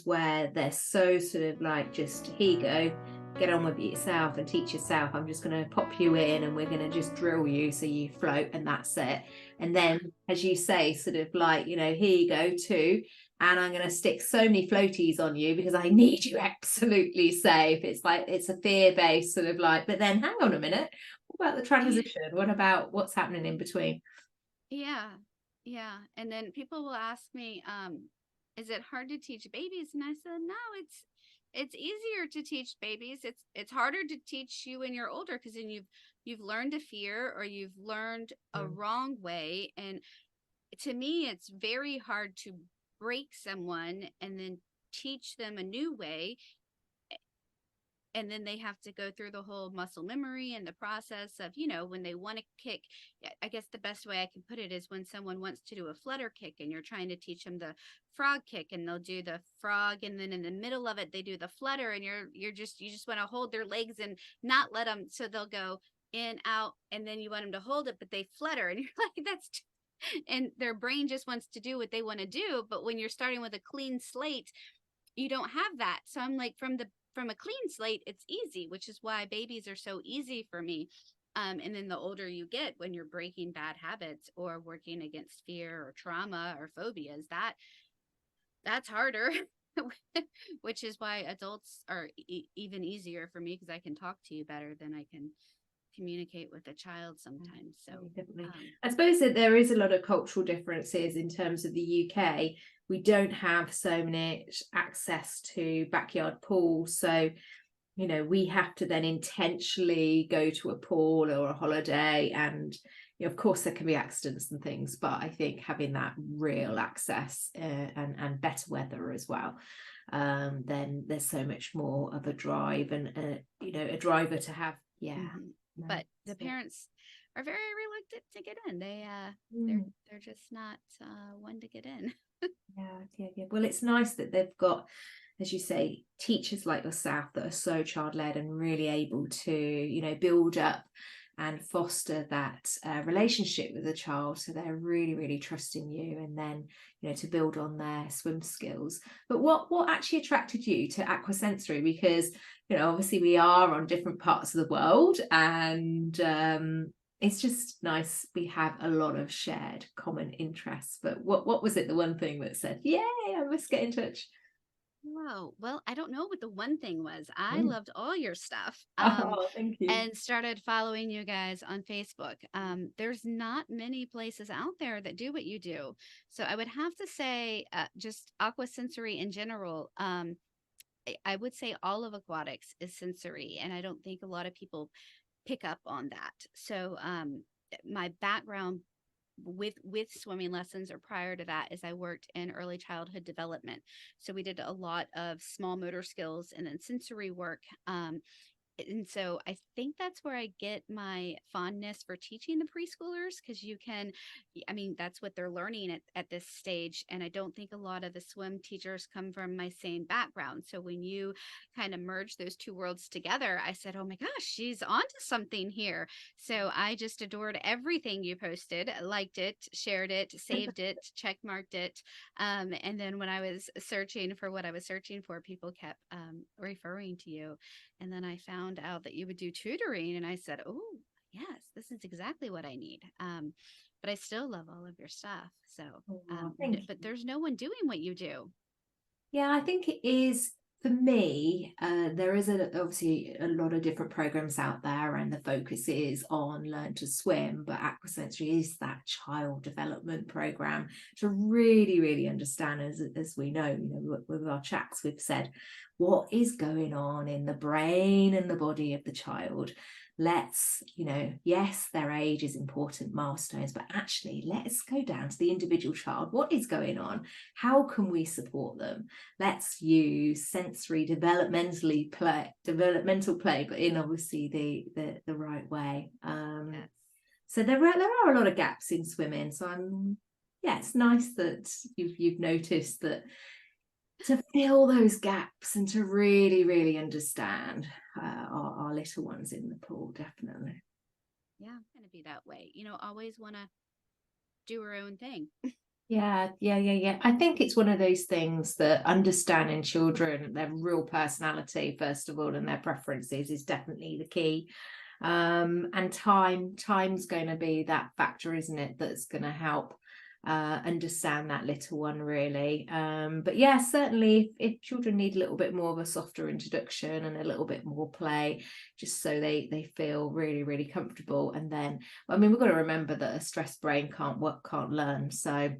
where they're so sort of like, just here you go, get on with it yourself and teach yourself. I'm just going to pop you in and we're going to just drill you so you float and that's it. And then, as you say, sort of like, you know, here you go too, and I'm going to stick so many floaties on you because I need you absolutely safe. It's like, it's a fear-based sort of like, but then hang on a minute, what about the transition? What about what's happening in between? Yeah. Yeah. And then people will ask me, is it hard to teach babies? And I said, no, it's easier to teach babies. It's harder to teach you when you're older, because then you've learned a fear, or you've learned a wrong way. And to me, it's very hard to break someone and then teach them a new way, and then they have to go through the whole muscle memory and the process of, when they want to kick. I guess the best way I can put it is when someone wants to do a flutter kick and you're trying to teach them the frog kick, and they'll do the frog, and then in the middle of it they do the flutter, and you just want to hold their legs and not let them, so they'll go in, out, and then you want them to hold it but they flutter, and you're like, and their brain just wants to do what they want to do. But when you're starting with a clean slate, you don't have that. So I'm like, from a clean slate, it's easy, which is why babies are so easy for me. And then the older you get, when you're breaking bad habits or working against fear or trauma or phobias, that's harder. Which is why adults are even easier for me, because I can talk to you better than I can communicate with a child sometimes. So definitely. I suppose that there is a lot of cultural differences in terms of the UK. We don't have so much access to backyard pools, so you know, we have to then intentionally go to a pool or a holiday, and you know, of course there can be accidents and things, but I think having that real access and better weather as well, then there's so much more of a drive and you know, a driver to have. No, but the parents are very reluctant to get in. They're just not one to get in. yeah. Well, it's nice that they've got, as you say, teachers like yourself that are so child-led and really able to, you know, build up and foster that relationship with the child, so they're really trusting you, and then, you know, to build on their swim skills. But what actually attracted you to Aqua Sensory? Because, you know, obviously we are on different parts of the world, and it's just nice we have a lot of shared common interests. But what was it, the one thing that said, yay, I must get in touch? Whoa. Well, I don't know what the one thing was. I loved all your stuff. Oh, thank you. And started following you guys on Facebook. There's not many places out there that do what you do. So I would have to say, just Aqua Sensory in general. I would say all of aquatics is sensory, and I don't think a lot of people pick up on that. So my background with swimming lessons, or prior to that, is I worked in early childhood development. So we did a lot of small motor skills and then sensory work. And so I think that's where I get my fondness for teaching the preschoolers, because I mean, that's what they're learning at this stage. And I don't think a lot of the swim teachers come from my same background. So when you kind of merge those two worlds together, I said, oh my gosh, she's onto something here. So I just adored everything you posted, liked it, shared it, saved it, check marked it. And then when I was searching for what I was searching for, people kept referring to you. And then I found out that you would do tutoring, and I said, oh, yes, this is exactly what I need. But I still love all of your stuff. So, but there's no one doing what you do. Yeah, I think it is, for me, there is obviously a lot of different programs out there, and the focus is on learn to swim, but Aquasensory is that child development program to really understand, as we know, you know, with our chats, we've said, what is going on in the brain and the body of the child. Let's, you know, yes, their age is important milestones, but actually let's go down to the individual child. What is going on? How can we support them? Let's use sensory developmental play, but in obviously the right way. Yes. So there are a lot of gaps in swimming. So it's nice that you've noticed that, to fill those gaps and to really understand our little ones in the pool. Definitely. Yeah, I'm going to be that way. Always want to do her own thing. Yeah. I think it's one of those things that understanding children, their real personality, first of all, and their preferences is definitely the key. And time's going to be that factor, isn't it, that's going to help understand that little one, really. But yeah, certainly if children need a little bit more of a softer introduction and a little bit more play, just so they feel really comfortable. And then, I mean, we've got to remember that a stressed brain can't learn. So